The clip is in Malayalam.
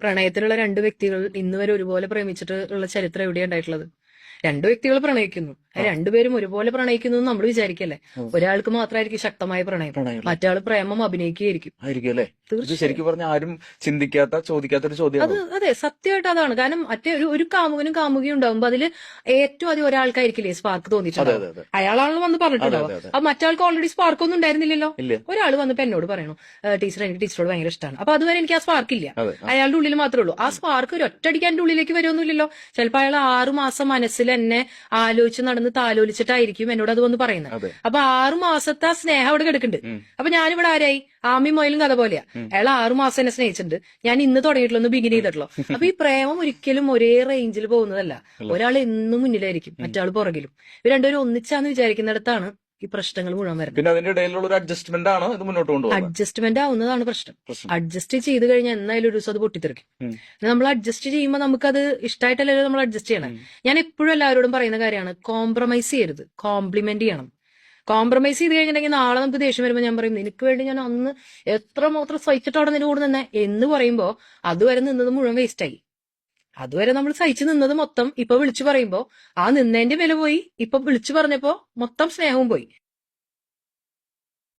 പ്രണയത്തിലുള്ള രണ്ട് വ്യക്തികൾ ഇന്ന് വരെ ഒരുപോലെ പ്രേമിച്ചിട്ട് ഉള്ള ചരിത്രം എവിടെയാണ് ഉണ്ടായിട്ടുള്ളത്? രണ്ടു വ്യക്തികൾ പ്രണയിക്കുന്നു, രണ്ടുപേരും ഒരുപോലെ പ്രണയിക്കുന്നു എന്ന് നമ്മൾ വിചാരിക്കല്ലേ? ഒരാൾക്ക് മാത്രമായിരിക്കും ശക്തമായ പ്രണയം, മറ്റാൾ പ്രേമം അഭിനയിക്കുകയായിരിക്കും. ശരിക്കും പറഞ്ഞ ആരും ചിന്തിക്കാത്ത ചോദിക്കാത്ത ഒരു ചോദ്യം. അത് അതെ, സത്യമായിട്ട് അതാണ്. കാരണം മറ്റേ ഒരു കാമുകനും കാമുകയും ഉണ്ടാവുമ്പോ അതില് ഏറ്റവും അധികം ഒരാൾക്കായിരിക്കില്ലേ സ്പാർക്ക് തോന്നിയിട്ടുണ്ടാവും. അയാളാണല്ലോ വന്ന് പറഞ്ഞിട്ടുണ്ടാവും. അപ്പൊ മറ്റാൾക്ക് ഓൾറെഡി സ്പാർക്ക് ഒന്നും ഉണ്ടായിരുന്നില്ലല്ലോ. ഒരാൾ വന്നിപ്പോ എന്നോട് പറയണു, ടീച്ചർ എനിക്ക് ടീച്ചറോട് ഭയങ്കര ഇഷ്ടമാണ്. അപ്പൊ അതുവരെ എനിക്ക് ആ സ്പാർക്ക് ഇല്ല, അയാളുടെ ഉള്ളിൽ മാത്രമേ ഉള്ളൂ. ആ സ്പാർക്ക് ഒരു ഒറ്റയടിക്ക് എന്റെ ഉള്ളിലേക്ക് വരുമൊന്നുമില്ലല്ലോ. ചിലപ്പോ അയാൾ 6 മാസം മനസ്സിൽ എന്നെ ആലോചിച്ച് നടന്ന് താലോലിച്ചിട്ടായിരിക്കും എന്നോട് അത് വന്ന് പറയുന്നത്. അപ്പൊ 6 മാസത്തെ ആ സ്നേഹം അവിടെ കിടക്കുന്നുണ്ട്. അപ്പൊ ഞാനിവിടെ ആരായി? ആമി മൊയിലും കഥ പോലെയാ. അയാൾ 6 മാസം എന്നെ സ്നേഹിച്ചിട്ടുണ്ട്, ഞാൻ ഇന്ന് തുടങ്ങിയിട്ടുള്ളൂ, ഒന്ന് ബിഗിൻ ചെയ്തിട്ടുള്ളൂ. അപ്പൊ ഈ പ്രേമം ഒരിക്കലും ഒരേ റേഞ്ചിൽ പോകുന്നതല്ല. ഒരാൾ എന്നും മുന്നിലായിരിക്കും, മറ്റാൾ പുറകിലും. ഇവർ രണ്ടുപേരും ഒന്നിച്ചാന്ന് വിചാരിക്കുന്നിടത്താണ് ഈ പ്രശ്നങ്ങൾ മുഴുവൻ വരുന്നത്. പിന്നെ അതിന്റെ ഇടയിലുള്ള ഒരു അഡ്ജസ്റ്റ്മെന്റ് ആണ് ഇത് മുന്നോട്ട് കൊണ്ടുപോകുന്നത്. അഡ്ജസ്റ്റ്മെന്റ് ആവുന്നതാണ് പ്രശ്നം. അഡ്ജസ്റ്റ് ചെയ്ത് കഴിഞ്ഞാൽ എന്നായാലും ഒരു ദിവസം അത് പൊട്ടിത്തെറിക്കും. നമ്മൾ അഡ്ജസ്റ്റ് ചെയ്യുമ്പോൾ നമുക്കത് ഇഷ്ടമായിട്ടല്ലല്ലോ നമ്മൾ അഡ്ജസ്റ്റ് ചെയ്യണം. ഞാൻ എപ്പോഴും എല്ലാവരോടും പറയുന്ന കാര്യമാണ്, കോംപ്രമൈസ് ചെയ്യരുത്, കോംപ്ലിമെന്റ് ചെയ്യണം. കോംപ്രമൈസ് ചെയ്ത് കഴിഞ്ഞിട്ടുണ്ടെങ്കിൽ നാളെ നമുക്ക് ദേഷ്യം വരുമ്പോൾ ഞാൻ പറയും, നിനക്ക് വേണ്ടി ഞാൻ അന്ന് എത്രമാത്രം സഹിച്ചിട്ട് അവിടെ നിന്റെ കൂടെ നിന്നെ എന്ന് പറയുമ്പോ അതുവരെ നിന്നത് മുഴുവൻ വേസ്റ്റായി. അതുവരെ നമ്മൾ സഹിച്ചു നിന്നത് മൊത്തം ഇപ്പൊ വിളിച്ചു പറയുമ്പോ ആ നിന്നതിന്റെ വില പോയി. ഇപ്പൊ വിളിച്ചു പറഞ്ഞപ്പോ മൊത്തം സ്നേഹവും പോയി.